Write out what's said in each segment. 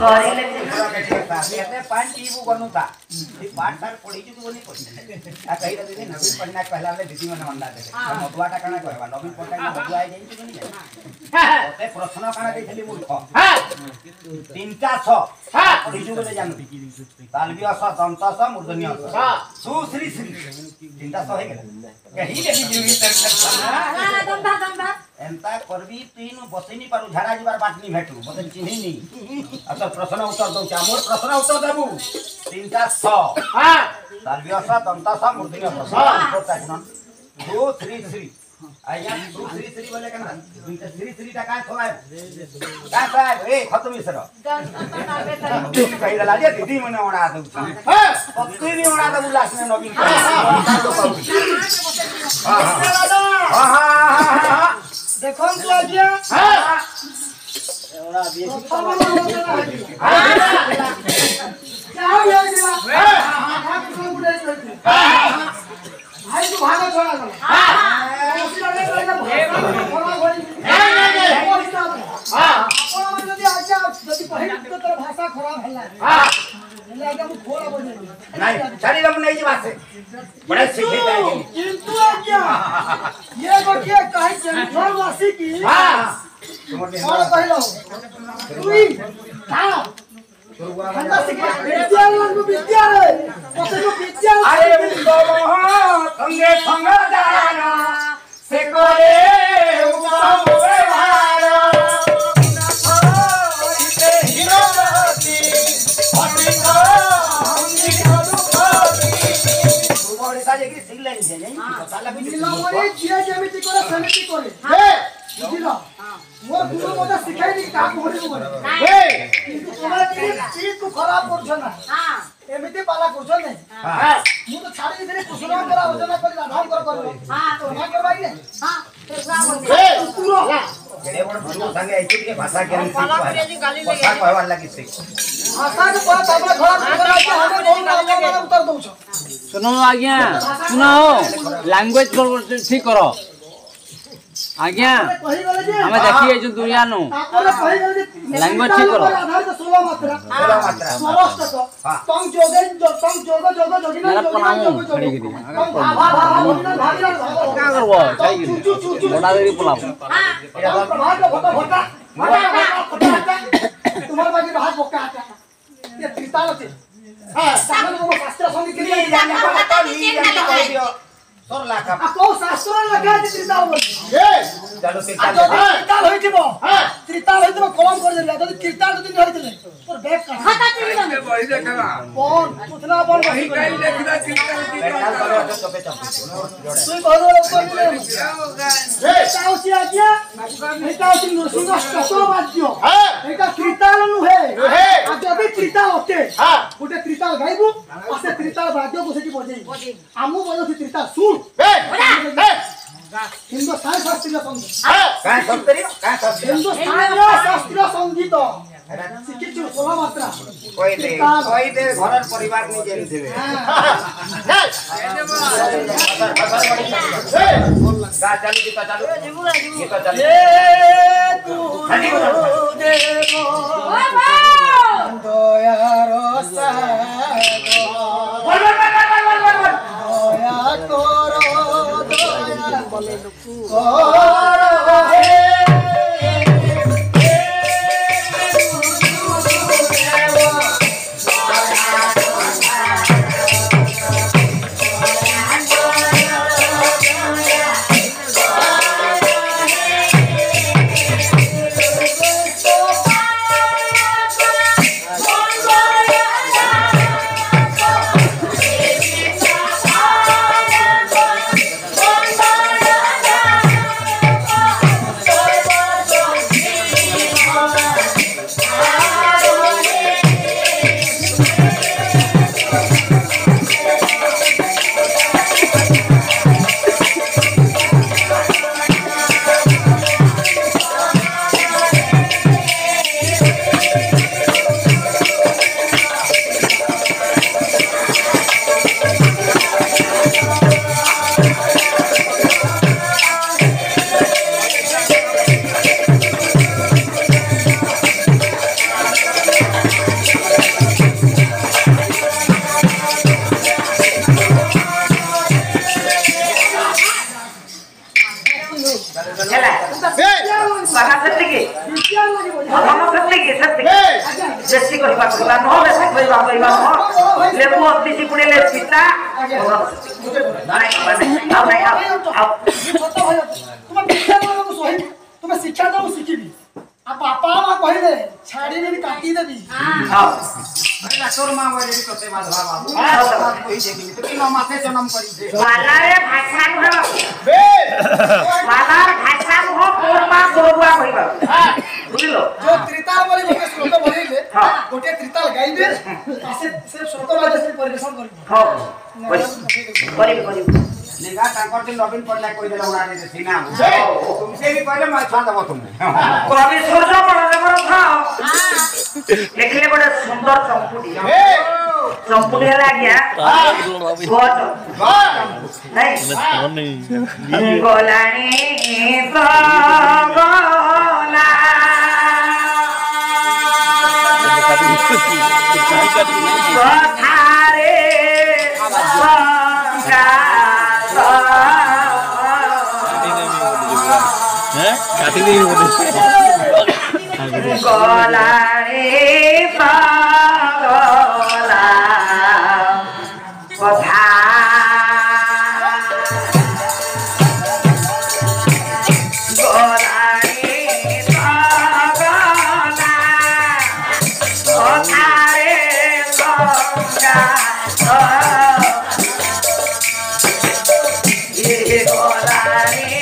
କରିଲେ कहते पान पीबू गनुता ये पान सार पड़ी तू बनी पड़ी आ कही रे दीदी नवीन पन्ना कहला ले दीदी मन मंडा दे मधुआटा काना कहबा नवीन पन्ना मधुआ आई जाई तू नहीं ओते प्रश्न काना देथली मूर्ख तीनटा छ पड़ी बोले जान तालबी अस दंत अस मूर्धन्य अस सु श्री श्री तीनटा छ हे गेला कही ले जीवी दंता एंता करबी तीन बसैनी पारु झाड़ा जीवार बाटनी भेटू मते चिन्ही नी अच्छा प्रश्न उत्तर दउ हमर प्रश्न उत्तर देबू तीनटा स हां तालबिया दंता सा मूर्धन्य स दो श्री श्री आया दो श्री श्री बोले कना श्री श्री टा काय थोलाय का साहब ए खत्म इसर कहि गला जे दीदी मने ओणा दउ हां पत्ती भी ओणा दउ लास्ट में नवीन हां हां देखो तो आज्ञा हां ओणा बेसी क्या हो गया भाई तू भागा छोड़ा हां भाषा खराब है नहीं छाड़ी दम नहीं जी बात से बड़े सीखे किंतु क्या ये गोटिए कहि जंगल वासी की हां और कहलो तुई हां ठंडा सीखे विद्यालय को विद्यालय पते को विद्यालय अरे मुंडो संगे संग जाना से करे उपम व्यवहार नखोइते हिरोती हटिको हमनी कदुकोती बड़े साजे की सिगलाइन जे नहीं पता लगे नीलमणि जे जेमिति करे समिति करे हे बुझिलो मोर गुरु मते सिखाई दी का कोहरी बोले हे किंतु तोरा की तू खराब करछ ना हां एमिति पाला करछ नहीं हां मु तो छाड़ी दे कुशल कर आलोचना कर राम कर हां तो ना करबाई ने हां हे तू जेडे बड़ गुरु संगे आइछ के भाषा के भाषा कहवार लागि से भाषा के बात हमरा खराब कर हमें उत्तर दउ छ सुनो आज्ञा सुनो लैंग्वेज ठीक करो आज्ञा हमें देखिए जो दुनिया नो लैंग्वेज ठीक करो आधार तो 16 मात्रा 16 तम जोगे जोगी ना जोगी क्या करबो चाहिए बड़ा देरी पुलाव तुम्हारे बाकी बाहर बोका आता ये त्रिताल होते हां सामने को शास्त्र संगीत के लिए जाने को तो नहीं जाने को दियो सोर लाखा आ को शास्त्र लगा दे त्रिताल बोल ए चलो त्रिताल होई थिबो हां त्रिताल होई थिबो कलम कर दे तो त्रिताल दिन होई थिले तोर बैग का खाता त्रिताल बही देखला कौन उतना बोल वही काई देखदा त्रिताल तू बोलो ऊपर ले ए ताउसी आज्ञा ए ताउसी नरसिंह कतो बाज्यो हां एटा त्रिताल नु है आ जबे त्रिताल होते हां गोटे त्रिताल गाइबू आसे त्रिताल बाज्यो को सेठी बजेई आमु बोलो त्रिताल सुन हिंदुस्तान शास्त्रीय संगीत काय हिंदुस्तान शास्त्रीय संगीत शिक्षित 16 मात्रा कोई दे घर परिवार नहीं जेन थिबे गा चालू गीत चालू गीत चालू ए तू देवो दयारो सागो दया करो दया करो हे बागा सेते के हम सेते के जैसी कहबा कहबा न बेसी कहबा न लेबू अतिथि पुडेले पिता नहीं तुम्हें शिक्षा दो शिखिबी आ पापा मा कहले छाड़ी ने काटी देबी हां अरे तोर मां बोले तोते माधवा बाबू कोई देखी तो किनो माथे जन्म करी दे वालारे भाषा हो बे वालार भाषा हो कोरमा गोरुआ कहबा बुझलो जो त्रिताल बोले गोटे श्लोक बोलिले गोटे त्रिताल गाइबे से श्लोक वाले से परिवेशन करिबो हां करी निगा तांकर से नवीन पटनायक कोई देला उड़ाने दे सीना तुमसे भी पहले मैं छान दबो तुमने कवि सूर्य पड़े बरो था देखले बड़े सुंदर चंपुटी चंपुटी हला गया गोट नहीं गोलानी तो गोला काटी नहीं बोले गोला रे पागला कथा गोला रे पागला कथा रे गंगा ये गोला रे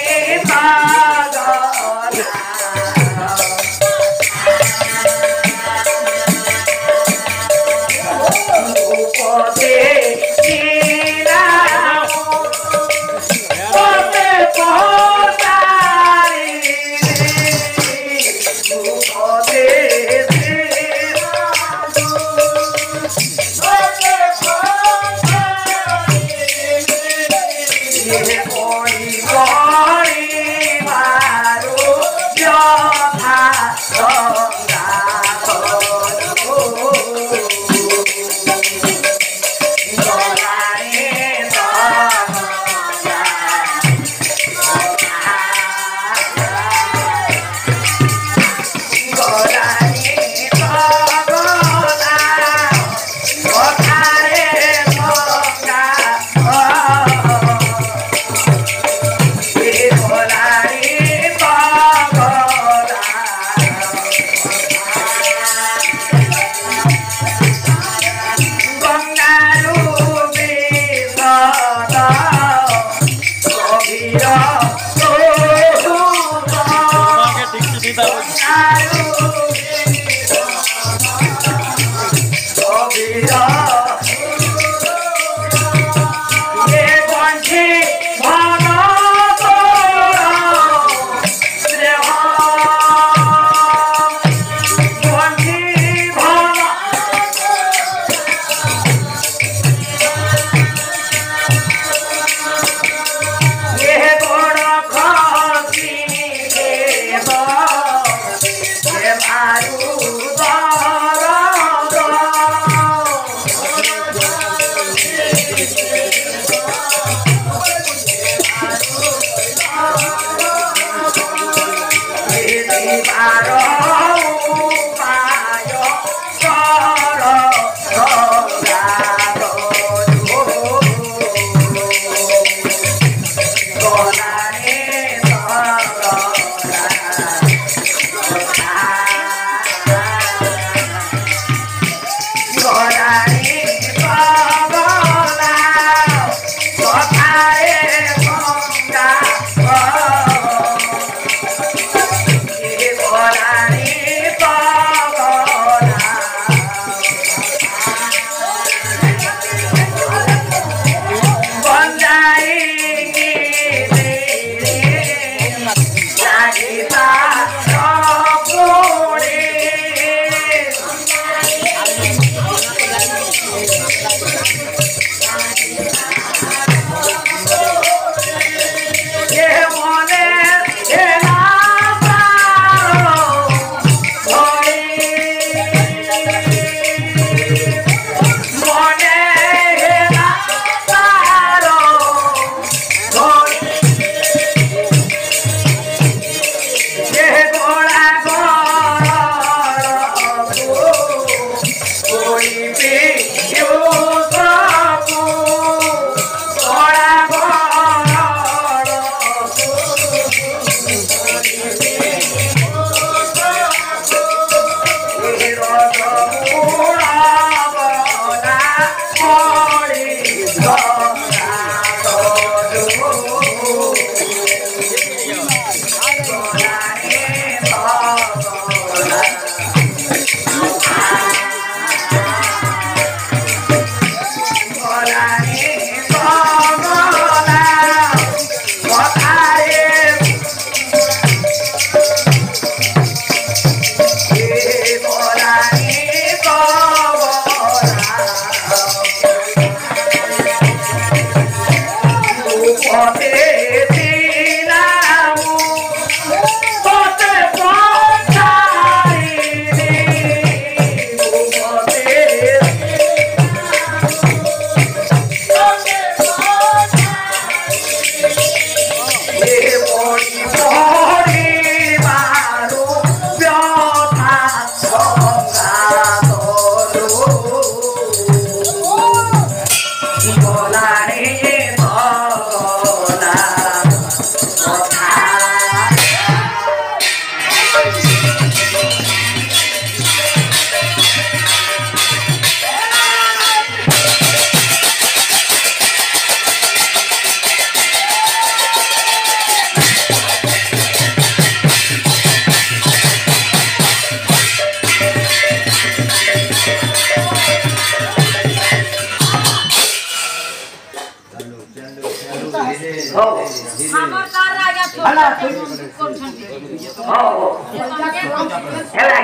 ହେଲା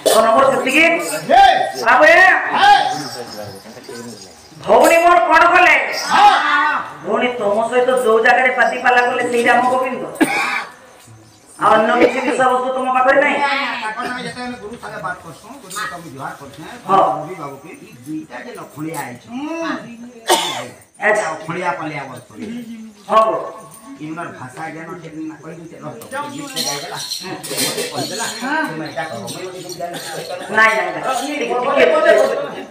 ତ ନମ୍ବର ସେତିକି ବାବୁ ଭଉଣୀ ମୋର କଣ କଲେ ଭଉଣୀ ତମ ସହିତ ଯୋଉ ଜାଗାରେ ପାତି ପାଲା କଲେ ସେଇ ରାମ ଗୋବିନ୍ଦ ଆଉ ଅନ୍ୟ କିଛି ବିଷୟବସ୍ତୁ ତମ ପାଖରେ ନାହିଁ गुरु सारे बात करछो गुरु का विहार करछे हां रवि बाबू के ई दुईटा जे लखड़िया आइ छ अच्छा लखड़िया पलिया बस हां इनर भाषा ज्ञान के ना कहि दे न गीत से गाइ देला कहि देला मैं जा को मैं ओटी ज्ञान नहीं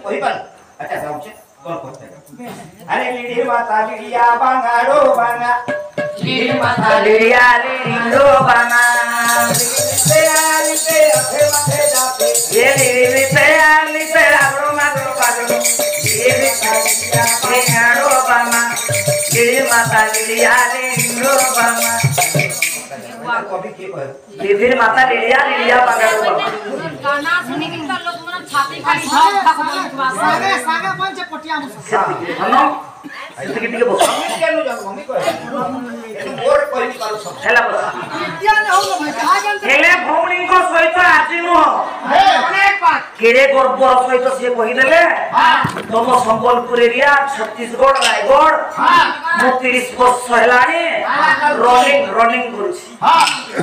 कहि पर अच्छा जाऊ छे कौन करते अरे लीडी माता लिया बांगारो बांगा लीडी माता लिया लिंगो बाना से आली से अथे माथे जाते ये लिते आली से आगरो मागरो पागरो ये लिया लिंगो बाना लीडी माता लिया लिंगो बाना कभी के कहे लीडी माता लिया पागरो बाना गाना सुने के तो लोग मन छाती खाली सागे सागे पंच पटिया मुसा हनो ऐसे कितने बस केनु जाऊ मम्मी कहे और कहि पारो सब हेला बस पटिया ने हो भाई कहा जानते हेले भौणी को सहित आजी नु अनेक बात केरे गर्बर सहित से कहि देले तुम संबलपुर एरिया छत्तीसगढ़ रायगढ़ 30 वर्ष हेलानी रनिंग करूछी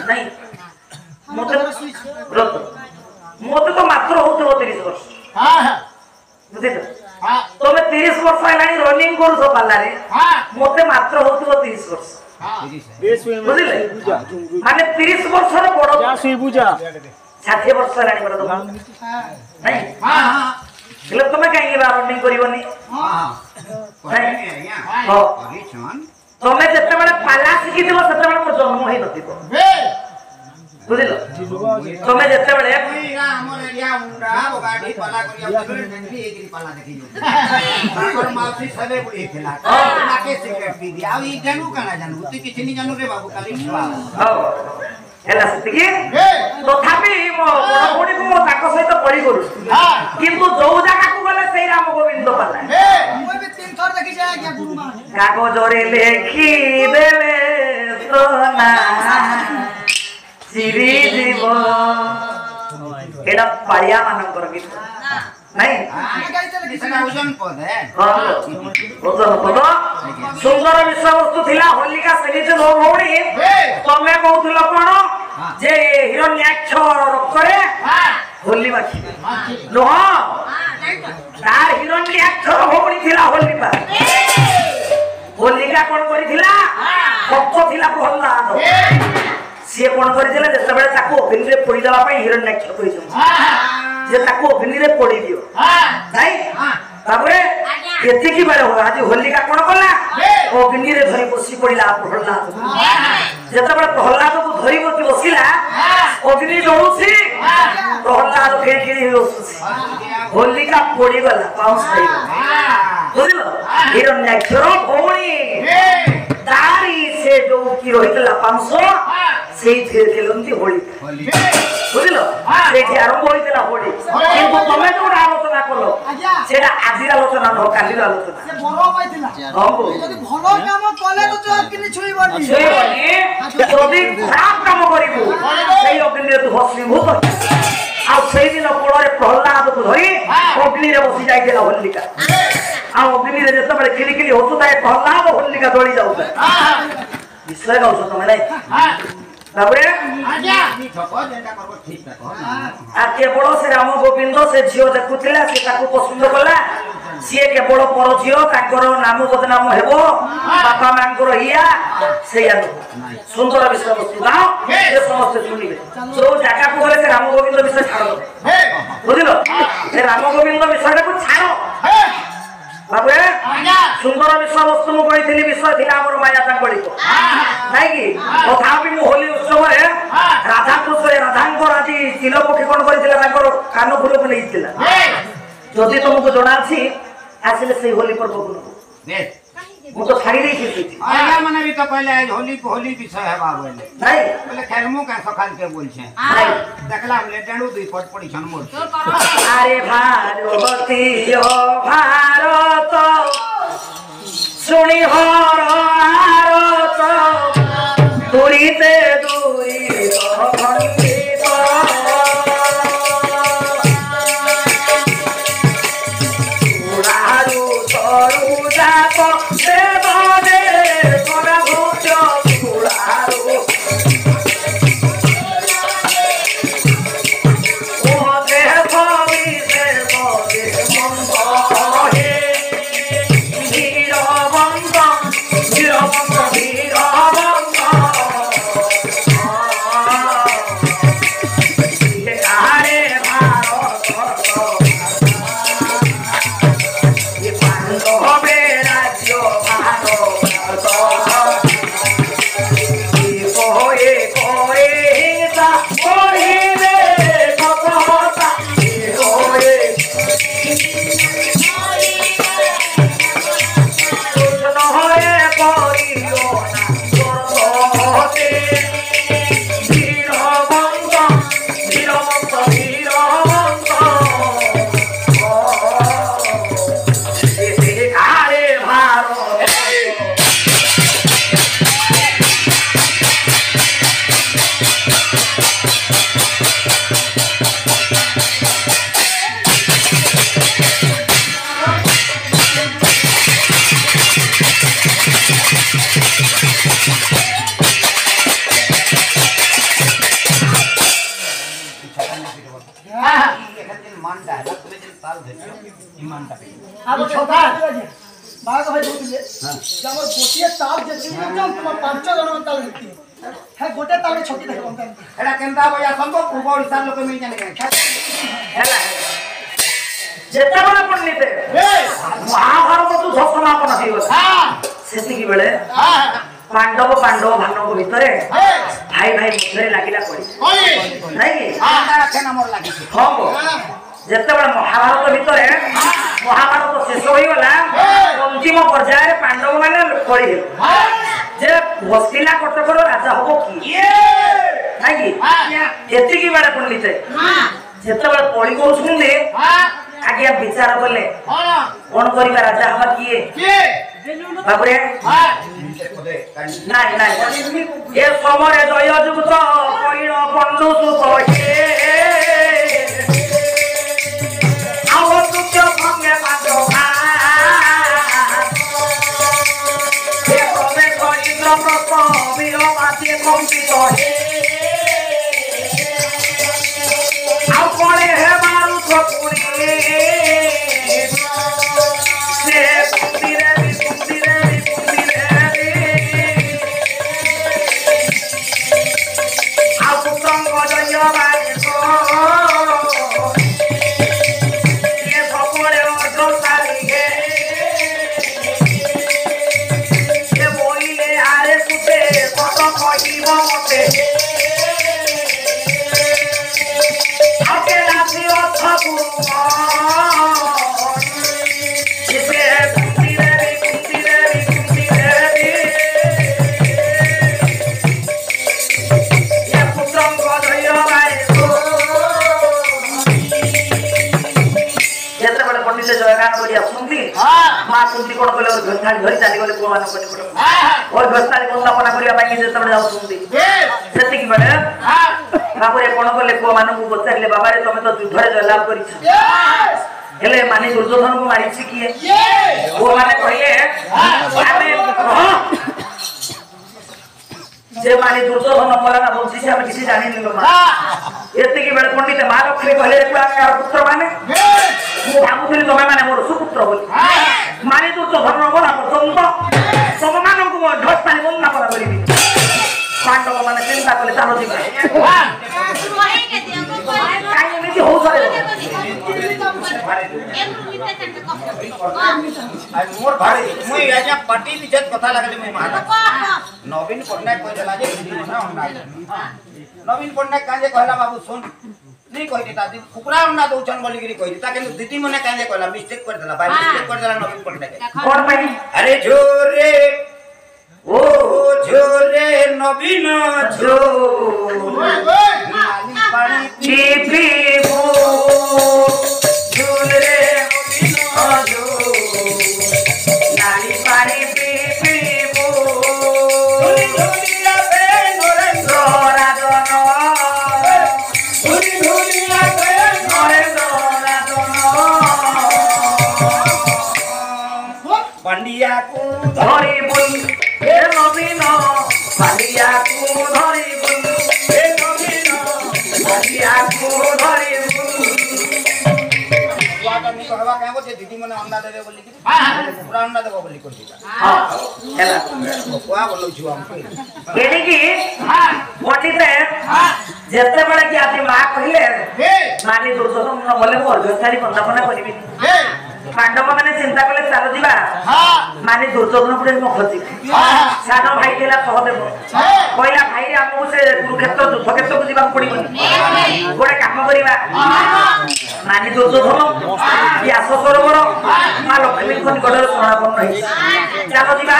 नहीं मते तो मात्र होतो 30 वर्ष हां हां बुझित तमे 30 वर्ष हेलानी रनिंग करू छ पाला रे मते मात्र होतो 30 वर्ष बुझिले माने 30 वर्ष रे बड़ जा सुई बुझा 60 वर्ष हेलानी बड़ तो नहीं हां हां એટલે તમે કાઈ કે રનિંગ કરીવની हां कहे आज्ञा हो अरे छन તમે જેତେବେଳେ ପାଲା ଶିଖିଥିବ ସେତେବେଳେ ମୋର ଜନ୍ମ ହେଇ ନଥିବ ବୁଝିଲ ତମେ ଯେତେବେଳେ हमर एरिया मुंडा गाड़ी पाला करिया डेंगरी एग्री पाला देखि जो और माउसी सबे बुढ़ी खेला ना के सिगरेट पी दिया ई जानू काना जानू तू किछ नहीं जानू रे बाबू काली छुआ ହେଲା ସେତିକି ତଥାପି ମୋ ବଡ ମୁଁ ତାଙ୍କ ସହିତ ପଢି କରୁଛି କିନ୍ତୁ ଯୋଉ ଜାଗାକୁ ଗଲେ ସେଇ ରାମ ଗୋବିନ୍ଦ ପାଲା ମୁଁ ବି 3 ଥର ଦେଖି ଯାଏ ଆଜ୍ଞା ଗୁରୁ ମା କାଗଜରେ ଲେଖି ଦେଲେ ତ ନା ଚିରି ଯିବ ଏଟା ପାଳିଆ ମାନଙ୍କର ଗୀତ ନାଇଁ किसना ओजन पद है ଓଜନ ପଦ ସୁନ୍ଦର ବିଷୟବସ୍ତୁ ଥିଲା ହୋଲିକା ସେମିତି ନ ଭଉଣୀ ତମେ କହୁଥିଲ କଣ ଯେ ହିରଣ୍ୟାକ୍ଷ ରକ୍ତରେ ହୋଲି ମାଖି ନୁହଁ ତାର ହିରଣ୍ୟାକ୍ଷ ଭଉଣୀ ଥିଲା ହୋଲିକା ହୋଲିକା କଣ କରିଥିଲା ଭକ୍ତ ଥିଲା ପ୍ରହ୍ଲାଦ ସିଏ କଣ କରିଥିଲେ ଯେତେବେଳେ ତାକୁ ଅଗ୍ନିରେ ପୋଡ଼ିଦେବା ପାଇଁ ହିରଣ୍ୟାକ୍ଷ କହିଛନ୍ତି जे ताको अग्नि रे पड़ी दियो नाही तापरे एतिकी बेले हो आज होलिका कोन कला अग्नि रे धरि बसी पड़िला प्रहलाद जेतबे प्रहलाद को धरि बसी बसिला अग्नि जळुसी प्रहलाद खेखिरी होसुसी होलिका पड़ी गला पाउस થઈ बुझलो हिरण्याक्षर भौणी तारी से जो की रहितला 500 सेई थे खेलंती होली बुझलो सेठी आरंभ होइतला होली কিন্তু তুমি তো আলোচনা করলো সেটা আজির আলোচনা নয় কালির আলোচনা সে বড় পাইছিলা যদি ভালো কাম কলে তো তুই অগ্নি ছুইবনি যদি খারাপ কাম করিবু সেই অগ্নিরে তু ভস্মীভূত আর সেই দিন কোড়রে প্রহ্লাদକୁ ধরি অগ্নিরে বসি যাইতেলা হোলিকা আর অগ্নিরে যেতବେଳେ খিলিখিলি হতুଥାଏ প্রহ্লাদ হোলিকা জଳି যাଉଥାଏ ବିଷୟ କହୁଛ ତମେ ନାଇଁ তারপরে आज्ञा ठको जेटा करबो ठीक ठको আর কেবল সে রাম গোবিন্দ সে ঝিও দেখুছিলা সে তাকে পছন্দ কলা সে কেবল পর ঝিও তাকর নাম বদনাম হেবো বাপা মাঙ্কর ইয়া সেইয়া সুন্দর বিষয়বস্তু গাও যে সমস্ত শুনিবে जो জায়গা কো গলে সে রাম গোবিন্দ বিষয় ছাড়ো বুঝিলো সে রাম গোবিন্দ বিষয়টাকে ছাড়ো बाबू सुंदर विषयवस्तु मु कही विषय थी आम माया चांगड़ी को नाई कि तथापि मु होली उत्सव राधा कृष्ण राधा आज तिलपक्षी कौन कर कान फूल को नहीं जदि तुमको जना आसिले से होली पर्व को मु तो छाड़ी नहीं आया माने भी तो पहले होली विषय है बाबू नहीं बोले खेलमु का सखाल के बोल छे देखला हम लेटेडू दुई पट पड़ी छन मोर अरे भारती ओ भारत सुनी हर भारत तुरीते दू गोटे ताल पांच जन ताल है गोटे ताल छोटी देख एटा केनता बया संभव पूर्व ओडिसा लोक मिल जाने हेला जेता बड़ा पंडित महाभारत तू सब समापन होइगला हां सेति की बेले हां पांडव भानव भितरे भाई मुखरे लागिला कोई नाही कि हां केना मोर लागि हां जेते बड़ा महाभारत भितरे महाभारत शेष होइगला अंतिम पर्याय पांडव माने पड़ी जे वस्तिला कटकर राजा हबो की नाही कि एति की बेले पंडित जेते बड़ा पड़ी को सुनले आगे विचार करले कौन करिबा राजा हबा किए बाबरे नहीं ये समरे जय जुगत कइण बंधु सुत आव तुच्छ भंगे माधो हे कमे कइण प्रत वीर माते कंपित आव कोणे हे मारु ठकुरी से कोन कोले घरथाली धरि चाली गले को मान कोने कोन और घरथाली बंदापना करिया पाई जे तबे जाउ सुनती सेति की बडे बाबरे कोन कोले को मान को बचाइले बाबा रे तमे तो युद्धरे जयलाभ करी छ हेले माने दुर्योधन को मारि छी किए वो माने कहिले आमे जे माने दुर्योधन मरा ना बोलछि से हम किसी जानि नहीं मा एति की बडे पंडित महालक्ष्मी कहले रे को पुत्र माने मु भाबुथि तमे माने मोर सुपुत्र बोली माने दुर्योधन गला पर्यंत सब मानन को ढस पानी बंदा करा करिबी पांडव माने चिंता कले चालो जी काई एमिति हो सरे मोर भारे मुई आजा पटी इज्जत कथा लागले मुई माना नवीन पटनायक कह देला जे ना नवीन पटनायक काजे कहला बाबू सुन नहीं कहि देता दी कुकुरा ना दोचन बोली गिरी कहि देता किंतु दीदी मने काजे कहला मिस्टेक कर देला भाई मिस्टेक कर देला नवीन पटनायक कोन भाई अरे जोरे ओ जोरे नवीन जो नाली पानी पीपी वो जोरे नवीन जो नाली पानी पीपी वो धुनी धुनी आबे नरेंद्र राजन धुनी धुनी आबे नरेंद्र राजन पंडिया को धरी बोल हे नवीन पंडिया को धरी बोल हे नवीन पंडिया को धरी बोल वाटनी कहवा कहबो जे दीदी मने अंडा देबे बोली कि पूरा अंडा देबो बोली कर दिला हां हेला कोआ बोलौ छु हमके एनी की हां पंडित हां जेते बडे कि आती मा कहिले हे माने दुर्योधन न बोले मोर घरथारी बंदापना करिबी हे पांडव मैंने चिंता कले चलो जीवा माने दुर्योधन पुरे मो खजी सानो भाई देला सहदेव कहला भाई हमहु से कुरुक्षेत्र युद्ध क्षेत्र को जीवा पड़िबनी गोटे काम करिबा माने दुर्योधन व्यास सरोवर मां लक्ष्मी को निकटरे समापन रही चलो जीवा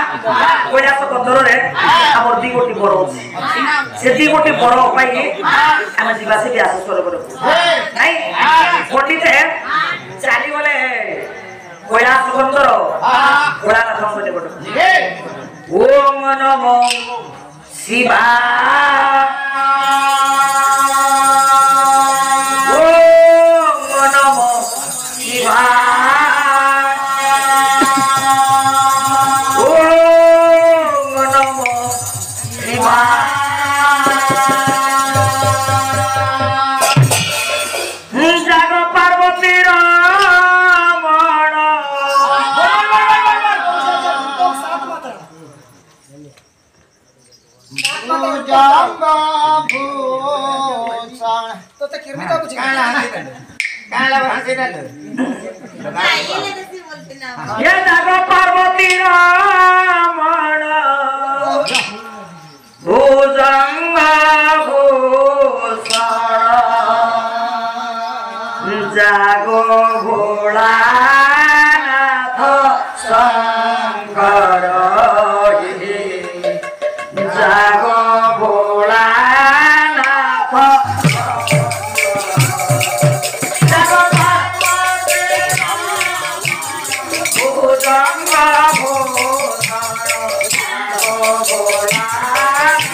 कैलाश पत्थर रे हमर दी गोटी बर अछि से दी गोटी बर पाई हम जीवा से व्यास सरोवर नहीं पंडित चाली बोले कैलाश बंदर भोलानाथ मंदिर गोटे ओम नमो शिवाय ओम नमो शिवाय ओम नमो शिवाय जाग पार्वती तो ते किरमी का बुझी काला भाषे ना ये जाग पार्वती रमण भुजंग भूषण जागो भोलानाथ शंकर जागो भोलानाथ जागो पार्वती भुजंग भूषण जागो भोलानाथ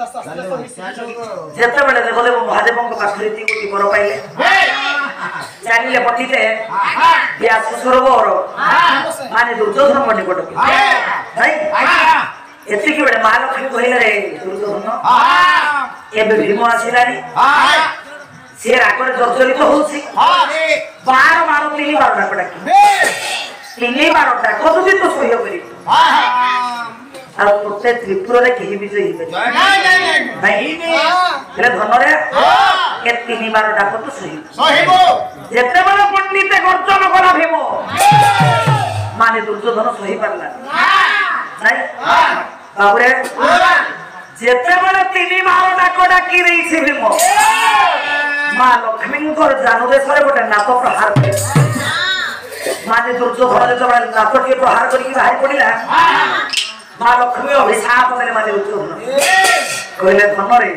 जिते बड़े देखो देखो महादेव को पाखरे ती कोटी बर पाइले जानिले पतिते व्यास सरोवर माने दुर्योधन मने कोट नहीं एति की बड़े महालक्ष्मी कहिले रे दुर्योधन एबे भीम आसिलानी से रागरे जर्जरित होछि बार बार तीन बार डाकटा तीन बार डाक तो भी तो सह्य करी और तुते त्रिपुर रे केही विजय हिबे नहीं हेले धन रे के तीन बार डाक तो सहीबो जेते बड़ पंडित गर्जन करा भीम माने दुर्योधन सही परला नहीं बाबरे जेते बड़ तीन बार डाक डाकी रही छी भीम मां लक्ष्मी को जानू देशरे गोटे नाप प्रहार माने दुर्योधन जे बड़ नाप के प्रहार करी बाहर पड़िला मां लक्ष्मी अभिशाप देले माने दुर्योधन कहले धन रे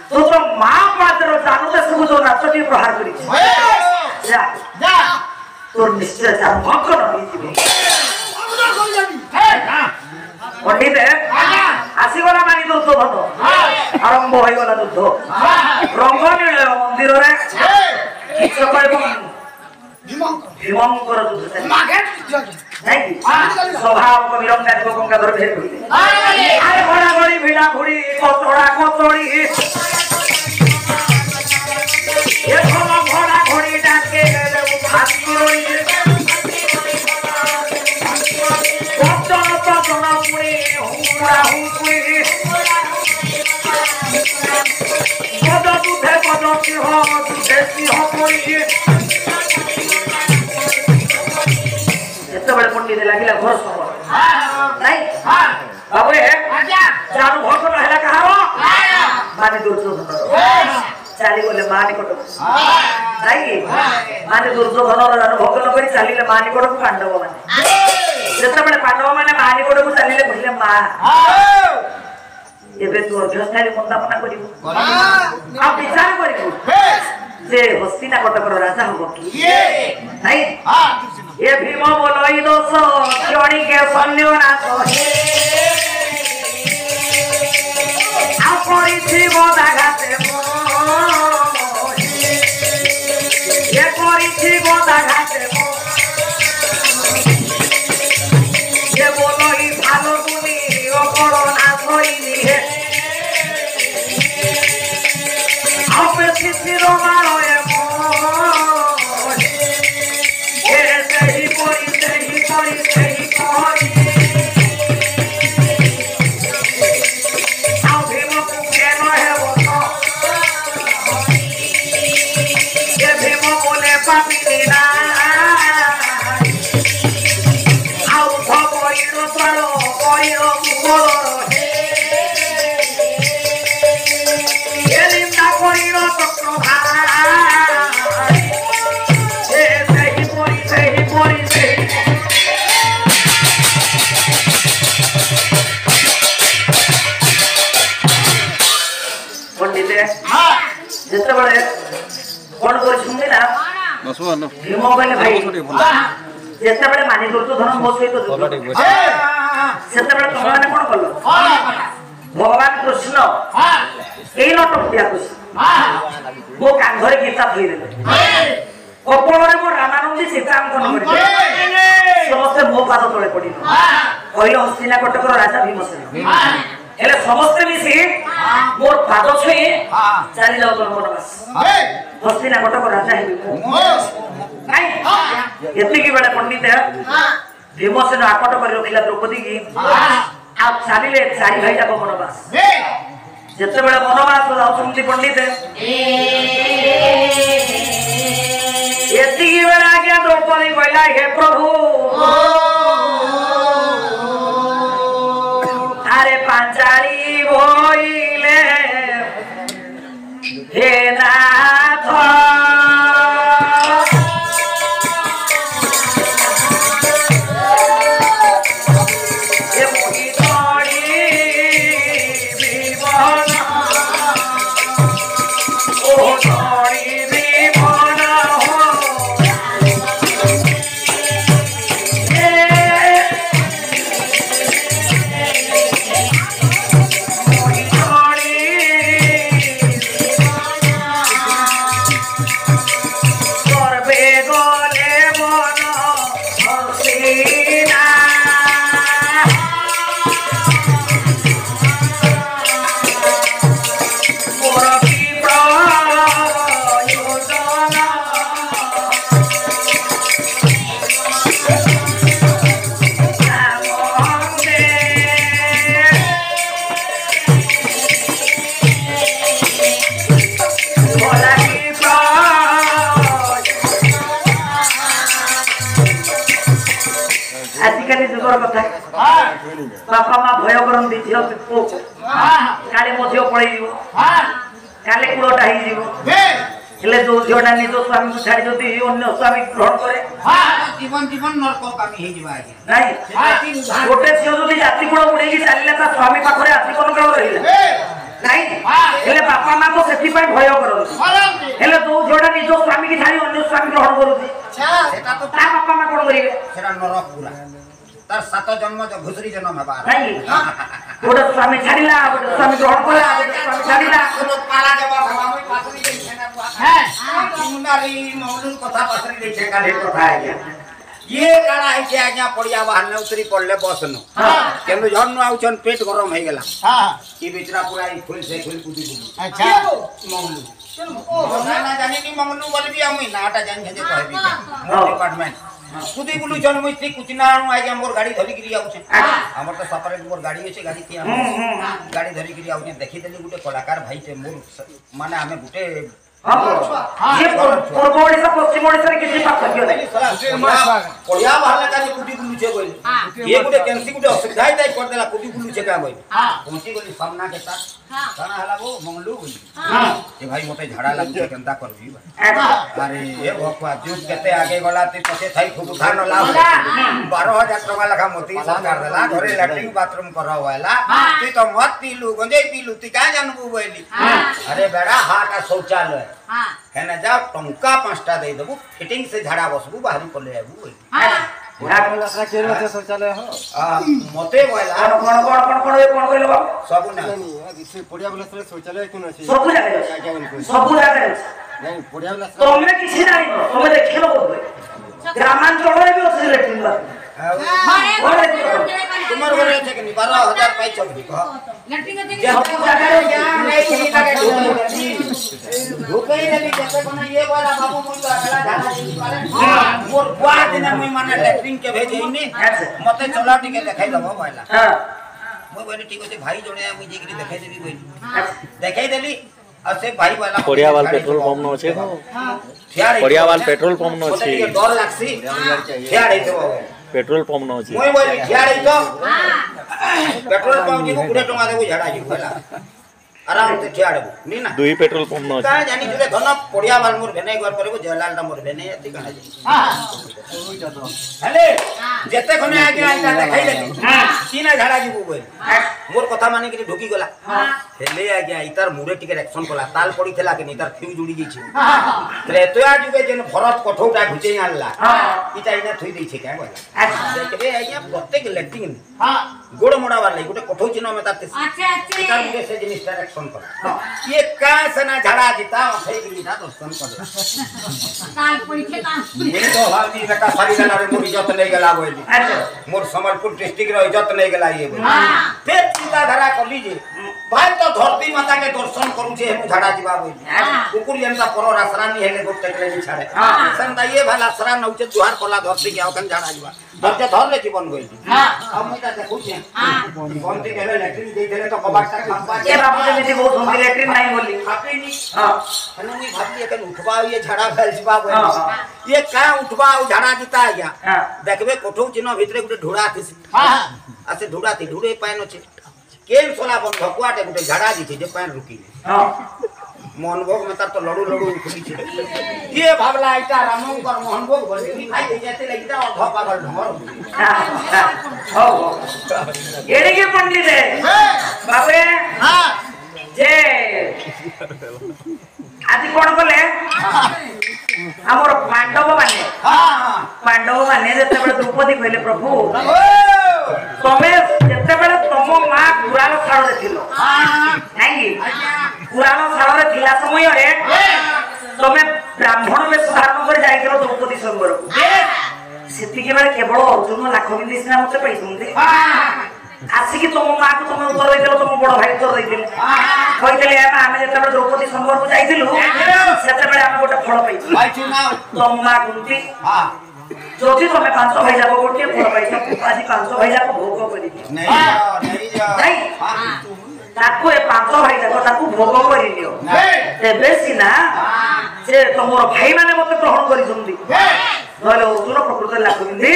तो मां पात्र जानू देश को जो नाप के प्रहार करी जा जा तोर निश्चय जान भंग न होई जीवे पंडित आसी गला मानी दुर्योधन आरंभ होई गला युद्ध रंगनील मंदिर रे किछ कहबो भीमंकर युद्ध नहीं स्वभाव को विरंगा देव गंगाधर भेट होइले आरे घोड़ा घोड़ी भिड़ा घोड़ी कतोड़ा कतोड़ी ये घोड़ा घोड़ी डाके गले हाथ रोई कतोड़ तो जना पुरी हुंगुड़ा हुंगुड़ी कत तू ज्योति हो देसी हो कोई जिते बड़े पंडित लगिला घर सब नहीं बाबू जानु घर तो रहला कहारो माने दुर्योधन चाली बोले मानी कोटो नहीं माने दुर्योधन रो जानु भोगन करी चालीले मानी कोटो को पांडव माने जिते बड़े पांडव माने मानी कोटो को चालीले भइले मा एबे तू अध्यस्थाई बंदापना करिबो आ विचार करिबो जे हस्तिना कटकर राजा हबो की नहीं ए भीम बोलई दोष क्षणी के सैन्य नाश हे आ परिथि गोदाघाते ए परिथि गोदाघाते ए बोलई भालो गुनी अपर नाश होइनी हे आपे शिशिर मारए जितेबाला कौन कर भीम कहले भाई जितेबाला मानी दुर्योधन मो सहित से तुम मैंने कौन कल भगवान कृष्ण यही नटकुटिया कृष्ण मो कांधरे गीता थईदेले कपड़े मो रामानंदी सीतांकन समस्ते मो पाद तले पड़ी कहले हस्तिना कटकर राजा भीमसेन हेले समस्त मिसी मोर पाद छुई चली जाओ तुम बनवास हस्तिना कटक राजा हेबी नहीं एति की बेले पंडित भीमसेन आकट कर रखिला द्रौपदी की आ चलीले चारि भाई जाक बनवास जेते बेले बनवास जाउछंती पंडित एति की बेले आज्ञा द्रौपदी कहला हे प्रभु अरे पांचाली बोइले हे नाथ ए मोहि तोड़ी विवन ओ तोड़ी विवन हो बापा माँ भय करती झील पो काले मो झील पड़े काले कूड़टा हेले जो झीलटा निज स्वामी को छाड़ी जदि अन्य स्वामी ग्रहण करे जीवन जीवन नरक कामी हे जिबा नाही गोटे झील जदि जाति गुण उड़े की चलिले ता स्वामी पाखरे आजीवन काल रहिला नाही हेले बापा माँ को सेति पय भय करती हेले जो झीलटा निज स्वामी की छाड़ी अन्य स्वामी ग्रहण करूची सेटा तो ता बापा माँ कोन करिवे सेटा नरक पूरा तार 7 जन्म जो घुसरी जन्म हबा नाही गोटे स्वामी छाड़िला गोटे स्वामी ग्रहण कला गोटे स्वामी छाड़िला कोनो पाला देबा भवामई पासरी दे छेना बुआ हैं मुंडारी मौलुन कथा पासरी दे छे काले कथा आज्ञा ये काला है जे आज्ञा पड़िया बाहर ने उतरी पड़ले बसनो केनु जन्म आउछन पेट गरम हे गेला हां ई बिचरा पूरा ई फुल से फुल कुदी कुदी अच्छा मौलु ना जाने की मंगलू बोल भी हम नाटा जान जे कहबी मो डिपार्टमेंट कुदी बुलु जन मुई ठीक कुचिना आगे मोर गाड़ी धरी गिरी आउछे हमर तो सेपरेट मोर गाड़ी अछि गाड़ी थी गाड़ी धरी गिरी आउछे देखि देली गुटे कलाकार भाई ते मोर माने हमें गुटे ये पूर्व ओडिसा पश्चिम ओडिसा रे किसी पार्थक्य नहीं पड़िया बाहर का कुटी बुलु छे बोल ये गुटे केनसी गुटे असुविधा ही कर देला कुटी बुलु छे का बोल पहुंची गली सामना के साथ खाना हला वो मंगलू बोल ए भाई मते झाड़ा लागु केनता करबी अरे ए भगवा जुग केते आगे गला ती पछे थाई खूब उधार न लाव 12000 टका लखा मोती सरकार देला घरे लैट्रिन बाथरूम करवाला ती तो मत पीलू गंजे पीलू ती का जानबू बोली अरे बेड़ा हाटा शौचालय हेने जा टंका 5टा दे देबू फिटिंग से झाड़ा बसबू बाहरी पले आबू बोली शौचालय हो मते बोला कोन ये कोन कहलो सब ना से पड़िया वाला शौचालय कोन अछि सब जगह नहीं पड़िया वाला तोमे किसी नहीं तोमे देखलो बोल ग्रामांचल रे भी अछि लेकिन तुम्हार घरे छै कि 12000 पाई चौकी को लट्टी के सब जगह ज्ञान नहीं सीता के ढोके नहीं जैसे कोना ये वाला बाबू मुई तो अगला झाड़ा नहीं पाले मोर बुआ दिन मुई माने लैट्रिन के भेजेइनी मते चला टिके देखाई दबो वाला हां मुई बोले ठीक अछि भाई जोने मुई जे के देखाई देबी बोली देखाई देली और से भाई वाला पड़ियावाल पेट्रोल पंप न छे हां पड़ियावाल पेट्रोल पंप न छे के डर लागसी थियाड़े तो पेट्रोल पंप न छे मुई बोली थियाड़े तो पेट्रोल पंप जी को गुडे टंगा देबो झाड़ा जी वाला आराम से थियाड़बो नी ना दुई पेट्रोल पंप न का छे जानी जुले धन पड़ियावाल मोर भेने घर परबो जयलाल मोर भेने एति कहा जी हां हेले जेते खने आगे आइता देखाई देली सीना झाड़ा जी बोल मोर कथा माने कि ढोकी गला हेले आगे इतार मुरे टिके एक्शन कला ताल पड़ी थला कि इतार फ्यूज उड़ी गई छी त्रेतया जुगे जेन भरत कठौटा घुचै आनला इता इना थई दै छी का बोला देखबे आइया प्रत्येक लेटिंग गोड़ मोड़ा वाला गुटे कठौ चिन्ह में ताते अच्छा इतार मुरे से जिनिस डायरेक्शन कर ये का सना झाड़ा जीता थई गली ना दर्शन कर काल परीक्षा का ये तो भाभी बेटा सारी गाना रे मोर इज्जत नहीं गला बोली मोर संबलपुर डिस्ट्रिक्ट रो इज्जत नहीं गला ये बोली फिर चिंता धारा कर लीजिए भाई तो धरती माता के दर्शन करू छे हम झाड़ा जीवा बोली कुकुर जनता पर आसरा नहीं हेले गोटे टेकले नहीं छाड़े संता ये भला आसरा नउचे दुहार पला धरती के आकन झाड़ा जीवा धरते धर ले जीवन गई अब मैं देखू छे कोनते गेले लैट्रिन दे देले तो कबाट का खंबा ये बाबू ने मेरी बहुत होंगी लेट्रिन नहीं बोली खापे नहीं हां हननी भाभी के उठवा ये झाड़ा फैल जीवा बोली ये का उठवा झाड़ा जीता गया देखबे कोठौ चिन्ह भीतर गुटे ढोड़ा थी हां आसे ढोड़ा थी ढुड़े पाइन छे केन सोला बन भकुआटे गुटे झाड़ा दी छे जे पाइन रुकी हां मोहनभोग में तो लड़ू लड़ू खुली छे ये भावला आइता रामंकर मोहनभोग बोली भाई दे जाते लगता और पागल ढमर हो एड़े के पंडित है बाबे हां जे आदि कोन बोले हमर पांडव माने जते बड़े द्रौपदी कहले प्रभु तमे जते बड़े तम मां पुराण साळ रे थिलो नाही पुराण साळ रे थिला समय रे तमे ब्राह्मण में धारण कर जाय केरो द्रौपदी संबर सेति के बारे केवल अर्जुन लाख बिंदी सिना मते पैसुंदी आसी कि तुम मां को तुम उत्तर देलो तुम बड़ भाई उत्तर देथिल कहितले आमे जते बड़े द्रौपदी संबर को जाइथिलु सेते बड़े हम गोटे फल पाइछि भाई चुना तुम मां कुंती हां जोति तमे पांच भाई जाको गोटे फल पाइछि आज पांच भाई जाको भोग करि नहीं हां ताको ए पांच भाई जाको ताको भोग करि लियो तेबे सिना जे तमोर भाई माने मते ग्रहण करि सुंदी नले अर्जुन प्रकृति लाख बिंदी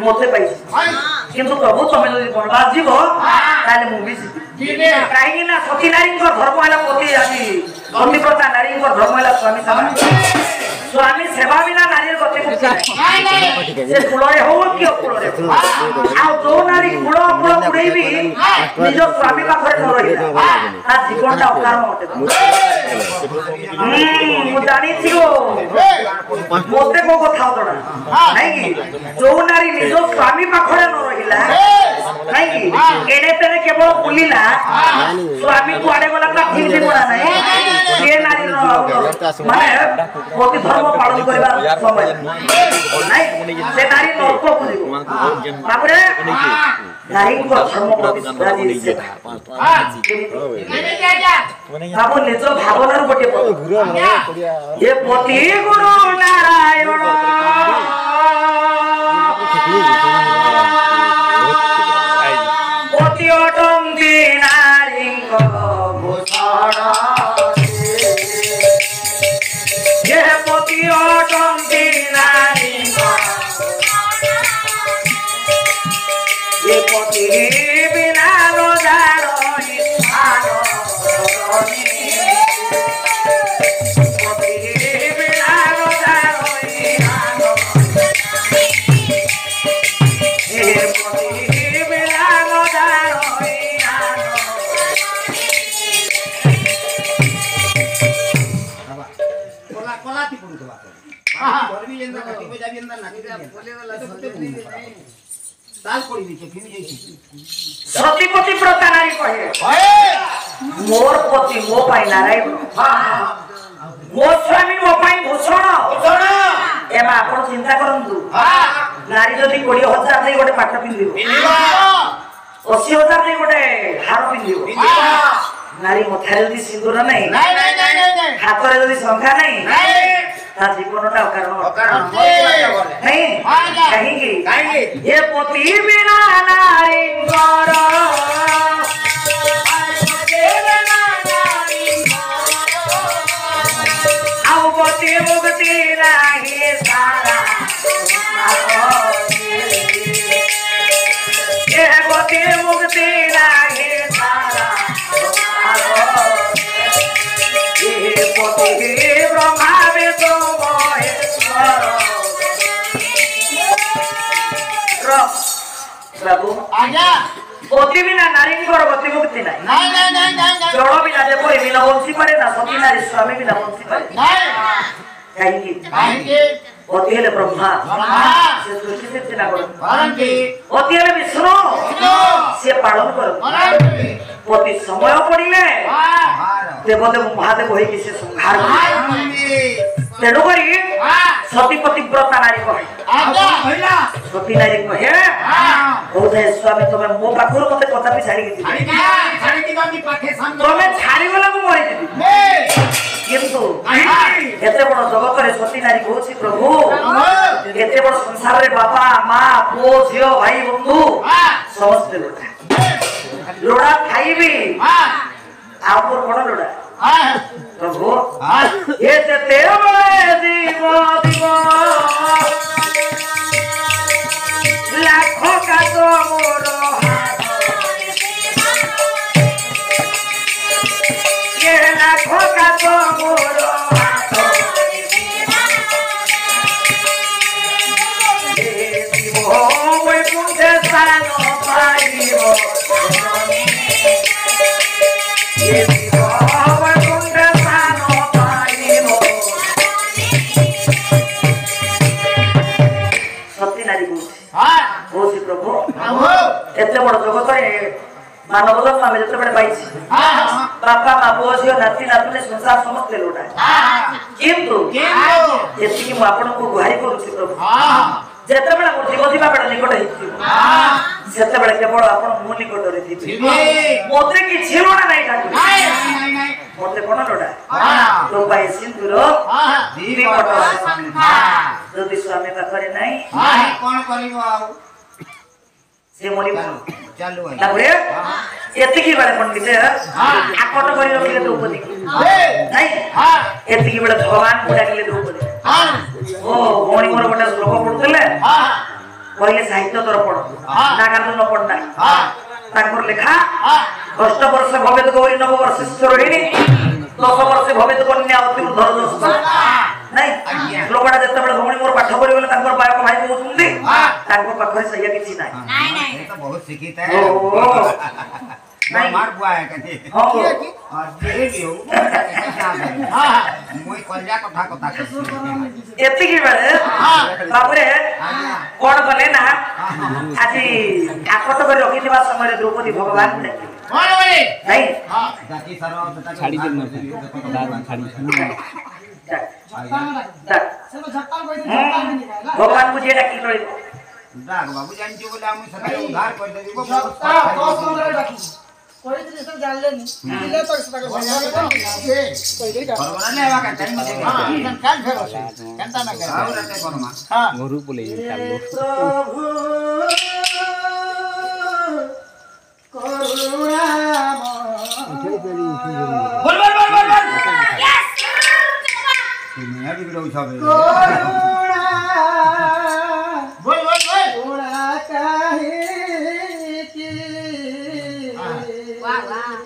मते पाइछि किंतु प्रभु तमे जदि बनवास जीवो ताले मु भी काहे ना सती नारी को धर्म वाला पति आदि पति प्रथा नारी को धर्म वाला स्वामी सेवा बिना नारी गति मुक्ति नहीं से कुलरे हो कि कुलरे आ जो नारी कुल कुल पुड़े भी निज स्वामी पाखरे न रहिला आ जीवनटा अकार मते मु जानि छियो मोते को कथा तोड़ा नहीं कि जो नारी निज स्वामी पाखरे न रहिला नहीं कि एने तेने केवल बुलिला स्वामी कुआडे गला ता ठीक ठीक बना नहीं से नारी माने मोती धर्म पालन करबा समय नहीं से नारी नरक को जीव बाबरे नारी को धर्म प्रति से बाबू निज भावनार गोटे ये पति गुरु नारायण অতি অটন্তি নারীঙ্গ ভূষণ যে পতি অটন্তি নারীঙ্গ যে পতি বিনা রোজার পতি বিনা রোজার सतीपति व्रता नारी कहे मोर पति मो पाई नारायण मो स्वामी मो पाई भूषण एमा आपण चिंता करंतु नारी जदि 20,000 दे गोटे पाठ पिंदियो 80,000 दे गोटे हार पिंदियो नारी मथारे जदि सिंदूर नहीं हाथ रे जदि संख्या नहीं ता जीवनटा अकारण नहीं कहीं ये पति बिना नारी कर आओ पति मुक्ति राही सारा ये पति मुक्ति राही सारा ये पति ब्रह्मा विष्णु प्रभु आज्ञा पति बिना नारी गति मुक्ति नहीं जड़ बिना देव बिना बंशी पारे ना सती नारी स्वामी बिना बंशी पारे कहीं पति हेले ब्रह्मा से सृष्टि से चिना करती पति हेले विष्णु से पालन करती पति समय पड़िले देवदेव महादेव होई कि से संहार तेणु करी सतीपति व्रता नारी कहे सती नारी कहे बोधे स्वामी तुम मो पाखर मते कथापि छाड़ी तुम छाड़ी गला को मरी जीवि किंतु एते बड़ जगत रे सती नारी कहछि प्रभु एते बड़ संसार रे बाबा मां पो झियो भाई बंधु समस्त लोड़ा खाइबी आपुर बड़ लोड़ा प्रभु ये ते बड़े जीव जीव लाखों का तो मोरो ये लाखों का तो मोरो ये जीव वो पुण्य सानो पाइबो ये जीव प्रभु एते बड़ जगत मानव जन्म आम जिते पाई बापा माँ पुओ झील नाती नातुणी संसार समस्त लोटा किंतु एतिकी मु आपन को गुहारी करूछि प्रभु जेते बेला मो जीव जीवा बेला निकट हेछि सेते बेला केवल आपन मु निकट रे थि मोते कि झीलोना नाही काटु मोते कोन लोडा तो पाई सिंदूर दीदी पटो जदि स्वामी पाखरे नाही कोन करिवो आ से मोरी चालू है तापरे एतिकी बेले पंडित आकट करी रखिले द्रौपदी नहीं एतिकी बेले भगवान को डाकिले द्रौपदी ओ भौणी मोर गोटा श्लोक पढुतले कहले साहित्य तोर पढ नागार्जुन न पढना ताकर लेखा 8 वर्ष भवेत गौरी 9 वर्ष शिरोहिणी 10 वर्ष भवेत कन्या अति धरदस्त नहीं श्लोकटा जते बेले भौणी मोर पाठ करी गले ताकर बायक भाई कहउछुंदी ताकर पाखरे सहिया किछि नाही नहीं तो बहुत शिक्षित है नहीं मार बुआ है कथि हां और जे भी हो हां मोय कलजा कथा कथा एति की बेले बाबरे कोन कले ना आजी आकट कर रखिथिबा समय द्रौपदी भगवान ने कोन बोले नहीं हां जाति सर्व छाड़ी दे छाड़ी भगवान मुझे डाकी रे दाग बाबू जानछि बोले हम सदा उद्धार कर देबो कोइ से जा जानलेनी दिले तो इसका परवराले आवा का टाइम दे हां काल फेरो केनता ना करे आउ रते करमा हां घरू बोले चालू करुणा बोल बोल बोल बोल बोल मैं भी बिरो छाबे करुणा बोल बोल बोल करुणा काहे की वाह वाह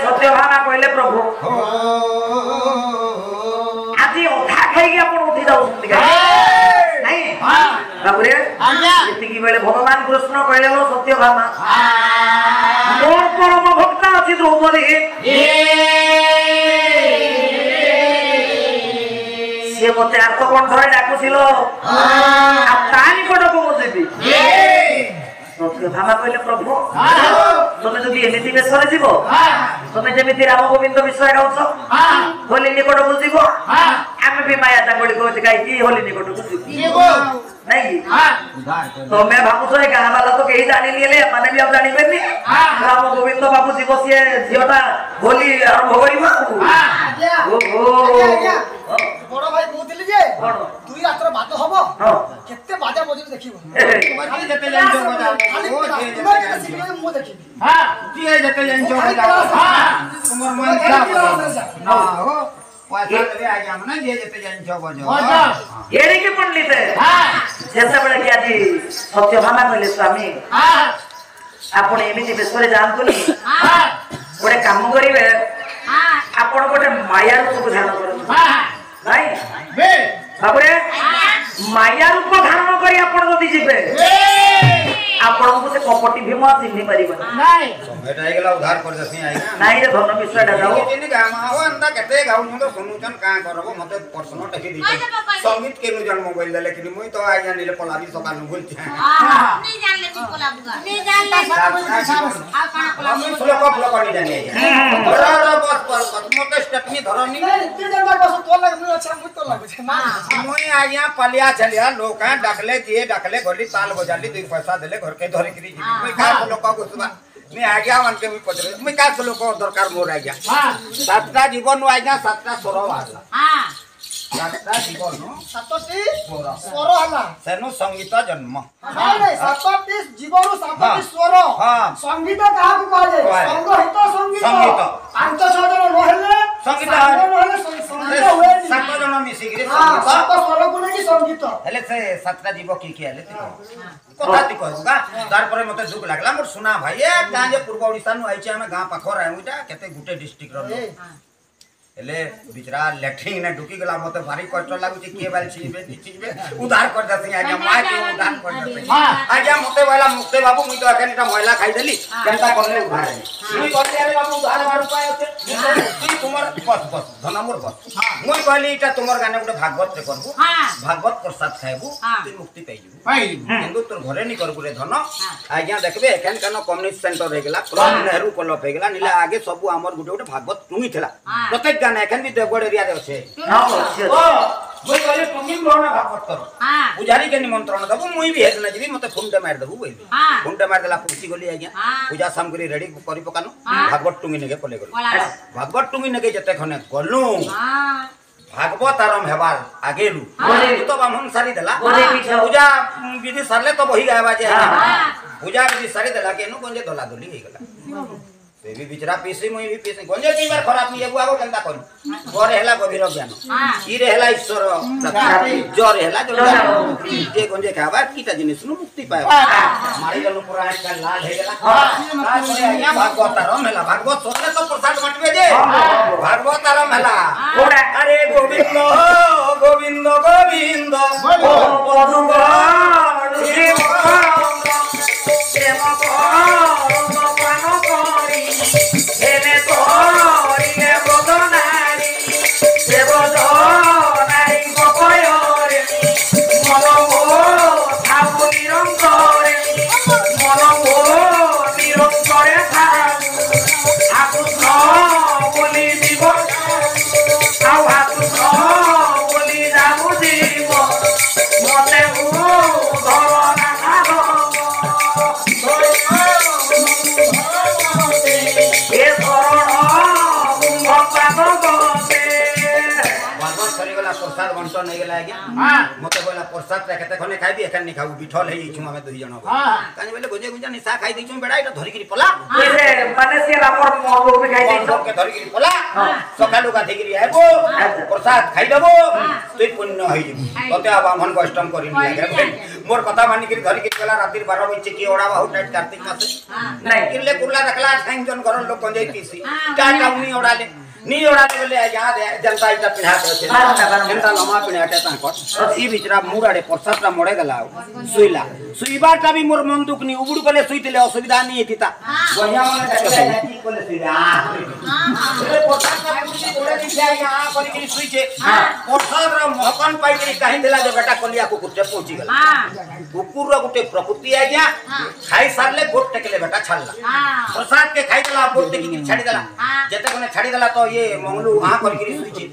सत्यभामा कहले प्रभु आज अधा ଖାଇକି ଆପଣ ଉଠି ଯାଉଛନ୍ତି ନାଇଁ ବାବୁରେ ଏତିକି ବେଳେ ଭଗବାନ କୃଷ୍ଣ କହିଲେ ମୋ ସତ୍ୟଭାମା ମୋର ପରମ ଭକ୍ତ ଅଛି ଦ୍ରୌପଦୀ ସିଏ ମତେ ଆତ୍ମକଣ୍ଠରେ ଡାକୁছিল ଆଉ ତା ନିକଟକୁ ମୁଁ ଯିବି ସତ୍ୟଭାମା କହିଲେ ପ୍ରଭୁ ତମେ ଯଦି ଏମିତି ବେଶରେ ଯିବ ତମେ ଯେମିତି ରାମ ଗୋବିନ୍ଦ ବିଷୟ ଗାଉଛ ହୋଲି ନିକଟକୁ ଯିବ ଆମେ ବି ମାୟା ଚାଙ୍ଗୁଳି କହୁଛି ଗାଇକି ହୋଲି ନିକଟକୁ ଯିବୁ ନାଇଁ ତମେ ଭାବୁଛ ଏ ଗାଁ ବାଲା ତ କେହି ଜାଣିନି ହେଲେ ଏମାନେ ବି ଆଉ ଜାଣିବେନି ରାମ ଗୋବିନ୍ଦ ବାବୁ ଯିବ ସିଏ ଝିଅଟା ହୋଲି ଆରମ୍ଭ କରିବ ବଡ ଭାଇ କହୁଥିଲି ଯେ ଦୁଇ ରାତ୍ର ବାଦ ହବ କେତେ ବାଜା ବଜେଇ ଦେଖିବ ମୁଁ ଦେଖିବି ଏଣିକି ପଣ୍ଡିତ ଯେତେବେଳେ କି ଆଜି ସତ୍ୟଭାମା କହିଲେ ସ୍ୱାମୀ ଆପଣ ଏମିତି ବେଶରେ ଯାଆନ୍ତୁନି ଗୋଟେ କାମ କରିବେ ଆପଣ ଗୋଟେ ମାୟା ରୂପକୁ ଧ୍ୟାନ କରନ୍ତୁ ନାଇଁ ତାପରେ ମାୟା ରୂପ ଧାରଣ କରି ଆପଣ ଯଦି ଯିବେ ଆପଣଙ୍କୁ ସେ କପଟି ଭୀମ ଚିହ୍ନି ପାରିବନି ନାଇଁ ରେ ଧନ ବିଷୟଟା ଯାଉ କେତେ ଗାଉଛନ୍ତି ଶୁଣୁଛନ୍ କାଁ କରବ ମତେ ପ୍ରଶ୍ନ ଟେକି ଦେଇଛ ସଙ୍ଗୀତ କେନୁ ଜଣ ମୋବାଇଲ ଦେଲେ କି ମୁଇଁ ତ ଆଜ୍ଞା ନିଲେ ପଲାବି ସକାଳୁ ବୁଲଛି नहीं जान ले तू कोलाबुगा नहीं जान ले आ काना कोलाबुगा ଶ୍ଲୋକ ଫ୍ଲୋକ ନି ଜାନି ବସ୍ ମତେ ଷ୍ଟେପନି ଧରନି मुई आज्ञा पलिया चलिया लोग डाकले दिए डाकले गोली ताल बजाली 2 पैसा देले घर के धरे करी मुई का लोक गुसबा मैं आज्ञा मन के मुई पचरे मुई का लोक दरकार मोर आज्ञा सातटा जीवन आज्ञा सातटा स्वर वाला हां सातटा जीवन सातटी स्वर हला सेनु संगीत जन्म नहीं नहीं सातटी जीवन सातटी स्वर संगीत काहा को कहले संगीत संगीत पांच छह जन रहले संगीत रहले संगीत हुए सात जन मिसी गिरे सात स्वर को नहीं संगीत हेले से सातटा जीव की हेले कथा ती कहबा तार परे मते दुख लागला मोर सुना भाई ए गां जे पूर्व ओडिसा नु आइचे हमें गां पाखर आइटा केते गुटे डिस्ट्रिक्ट रो हेले बिचरा लेठिंग ने ढुकी गला मते भारी कष्ट लागुची के बाल छीबे छीबे उधार कर दसी आज्ञा माय के उधार कर दसी आज्ञा मते वाला मुक्ते बाबू मुई तो अखनीटा महिला खाई देली केनता करले उधार मुई कहले अरे बाबू उधार मार उपाय होते तू तुमर बस धन मोर बस मुई कहली इटा तुमर गाने गुटे भागवत रे करबू भागवत प्रसाद खाइबू तू मुक्ति पाई जबू किंतु तोर घरे नी करबू रे धन आज्ञा देखबे एखन कनो कम्युनिस्ट सेंटर रे गेला नेहरू क्लब हे गेला नीला आगे सब हमर गुटे गुटे भागवत टुंगी थला प्रत्येक गाने एखन भी देवगढ़ एरिया रे छे मुई कहले टुंगी लोना भागवत करो पुजारी के निमंत्रण दबू मुई भी हेत न जीवी मते फोनटे मार दबू बोली फोनटे मार देला पुसी गली आज्ञा पूजा सामग्री रेडी करी पकानो भागवत टुंगी नेगे पले गलो भागवत टुंगी नेगे जते खने गलु भागवत आरंभ हेबार आगेलु तो ब्राह्मण सारी देला पूजा विधि सरले तो बही गायबा जे पूजा विधि सारी देला केनु गंजे दला दली हे गेला से भी बिचरा पीसी मुई भी पीसी गंजे की बार खराब नहीं बुआ को केनता करू गोरे हेला गभीर ज्ञान ई रे हेला ईश्वर जोर हेला जो जे गंजे खाबा कीटा जिनिस नु मुक्ति पाए मारी गलु पुरा का लाल हे गेला तारे आज्ञा भागवत आरंभ हेला भागवत सोने तो प्रसाद बांटबे जे भागवत आरंभ हेला ओडा अरे गोविंद गोविंद गोविंद पदुगण शिव प्रेम हेले तोरिले बदनारी देवदो नारी गोपयरे मनमो थाउ निरंतरे मनमो निरंतरे थाउ आकुष्ण बोली जीव आउ आकुष्ण बोली जाऊ जीव मते धरना प्रसाद बंटन नहीं गेला आज्ञा मते बोला प्रसाद रे केते खने खाइबी एखन नि खाऊ बिठल हे छु हमें दुई जण कानी बोले गोजे गुंजा निसा खाई दैछु बेडा इटा धरि करी पला एसे माने से रापर मोर भी खाई दैछु के धरि करी पला सकालु गाथि करी आबो प्रसाद खाई देबो तुई पुण्य होई जबो तते अब हमन कष्टम करी नि लागे मोर कथा मानि करी धरि करी पला रातिर 12 बजे की ओडा बाहु टाइट कार्तिक मास नहीं किरले कुरला रखला थाइन जन घर लोग गंजे पीसी का टाउनी ओडाले नी ओडा बोले याद है जनता इटा पिढ़ा करछे जनता लमा पिढ़ाटे तांकर ई बिचरा मुराडे प्रसादटा मोड़े गला सुइला सुइबाटा भी मोर मन दुख नी उबुड़ कले सुइतले असुविधा नी हेतिता बढ़िया मन जाती कोले सुइला प्रसादटा पुटी ओडे दिया यहां पर की सुइचे प्रसाद र महकन पाइके काहे देला जे बेटा कलिया को कुटे पहुंची गला कुकुर रो गुटे प्रकृति आ गया खाई सारले गोट टेकले बेटा छाड़ला प्रसाद के खाई देला गोट टेकी छाड़ी देला जते कोने छाड़ी देला तो ये मंगलू वहां कर के सुइची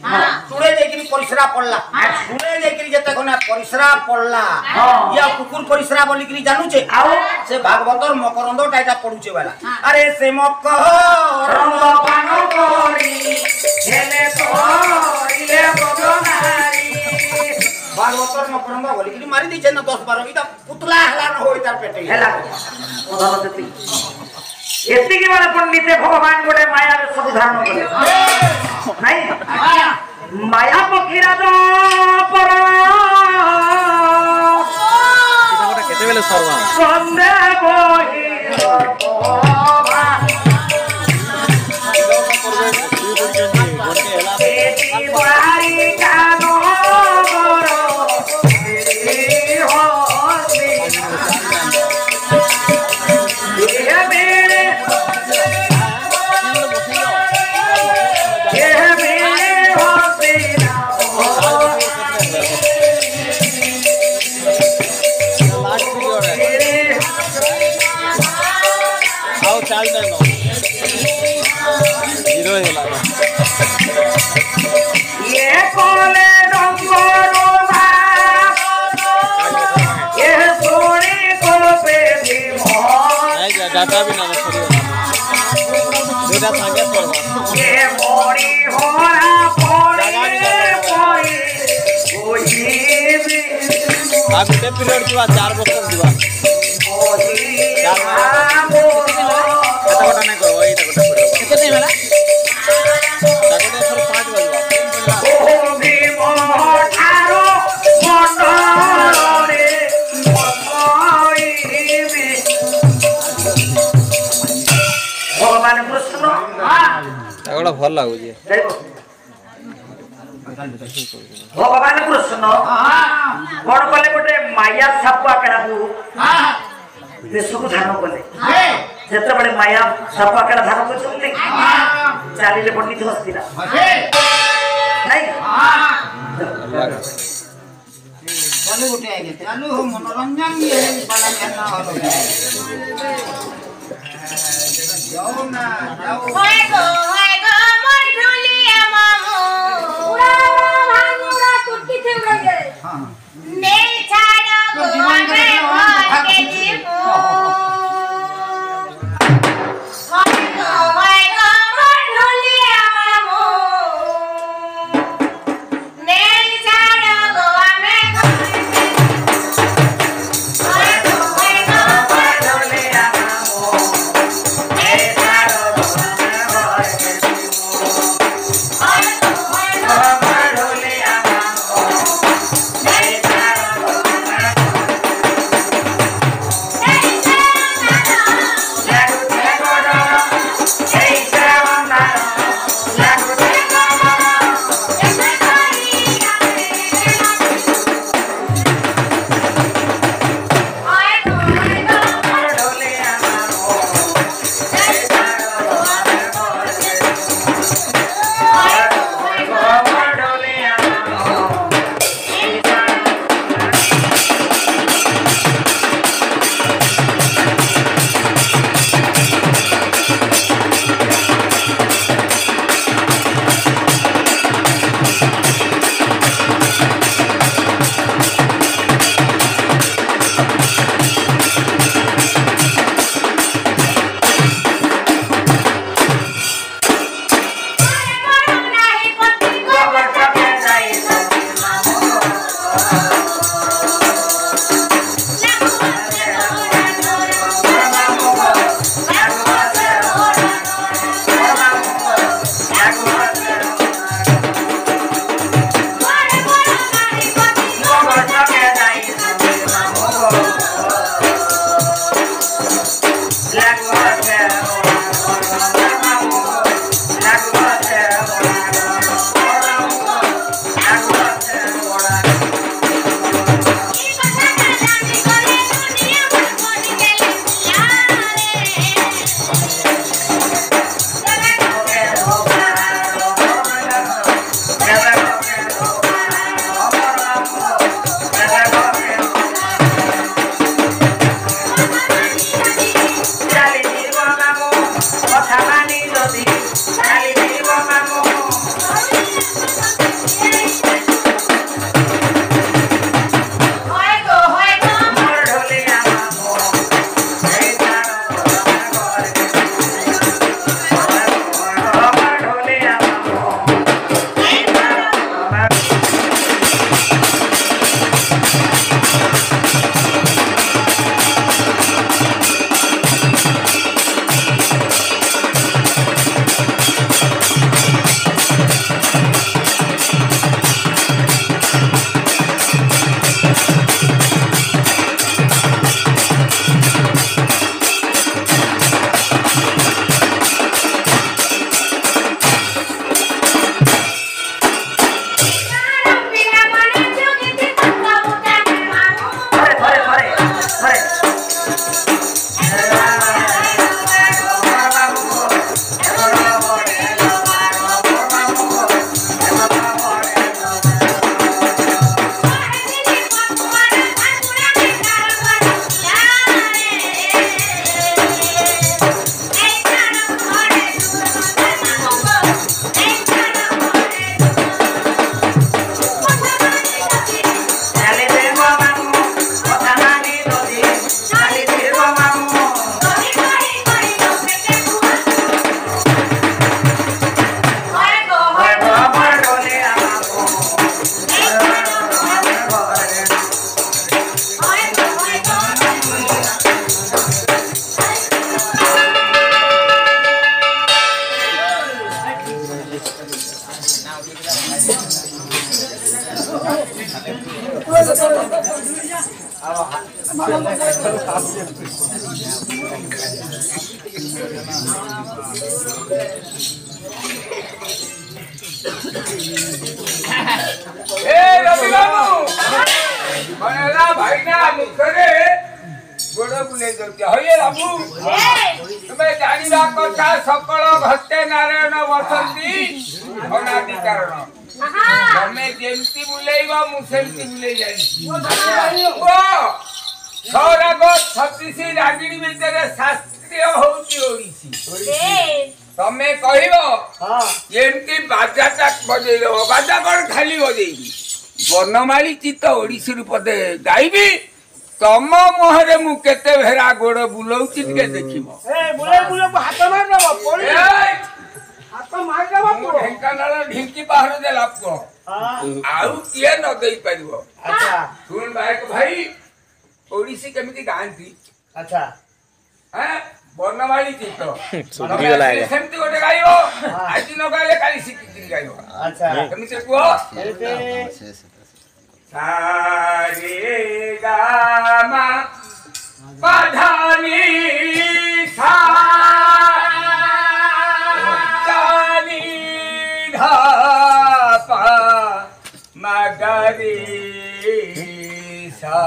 टुडे जाई परिसरा पड़ला टुडे जाई जते कोने परिसरा पड़ला या कुकुर परिसरा बोली कि जानू छे आओ से भागवतर मकरंद टाइटा पडुचे वाला अरे से मकरंद पानो कोरी हेले कोरीले बगनारी भागवतर मकरंद बोली कि मारी दिछे ना 10 12 इटा पुतला हला न होई तार पेटे हला ओधल देती एति के वाला पंडिते भगवान गोटे माया रे सब धारण करे नहीं माया पखीरा दो पर এটা কেটে বেলে সরবা সন্দে বহি বাবা এতি বাড়ি কানো বড় এই হসি এ মেরে হসি না आओ चाल देनो जीरो होला ये कोले रंगरो भा ये सोनी को पे भी मोह नहीं जा डाटा भी ना सरी होला डेटा संगे करवा ये मोरी होरा पोरी कोई भी आ गुटे पीरियड दिवा 4 बक्कम दिवा कटा कटा नहीं करवा एटा कटा करवा केते होला ताकते सर 5 बजवा ओ भी मोठारो मोटरे कोई भी भगवान कृष्ण ताकड़ा भल लागु जे भगवान कृष्ण कौन कले गोटे माया साप आकड़ा देशକୁ ଧାରଣ କଲେ ଯେତେବେଳେ ମାୟା ସାପ ଆକାର ଧାରଣ କରିଛନ୍ତି ଚାଲିଲେ ପଣ୍ଡିତ ହସ୍ତିରା ନାଇଁ ଚାଲୁ ଗୋଟେ ଆଜ୍ଞା ଚାଲୁ ହୋ ମନୋରଞ୍ଜନ ଇଏ ବାଲା ଜ୍ଞାନ ହବ ଯାଉ ନା ଯାଉ होय गो मोर ढोलिया मामू उड़ा भांगुरा टुटकी थे उड़े हां ने छाड़ो गो मैं भागे जीवो होय गो मोर ढोलिया मामू ने छाड़ो गो मैं होय गो मोर ढोलिया मामो ए सारो होय होय गो ढोलिया मामो ए सारो सकल भक्ते नारायण बसंती अनादि कारण तमें जेमती बुलेइबा मुसेमती बुलेइ जाई सौराग 36 रागिणी भितर शास्त्रीय होउची ओडिसी तमें कहिबो जेमती बाजाटा बजेइबो बाजा कोन खाली बजेइबी वर्णमाली चित्त ओडिसी रूपदे गाइबी तम मोहरे मु केते भेरा गोड़ बुलौची के देखिबो ए बुले बुले हाथ मार देबो पड़ी हाथ मार देबो ढेंकानाल ढिंकी बाहर दे लापको आउ किए न देई परिबो अच्छा सुन भाई ओडिसी केमिति गांती अच्छा हैं वर्णमाली चित्त सुधरी गला है सेमति गोटे गाइबो आज न गाले काली सिकी गाइबो अच्छा केमिति कुओ सारे गामा पधानी सा जानी धापा मगरी सा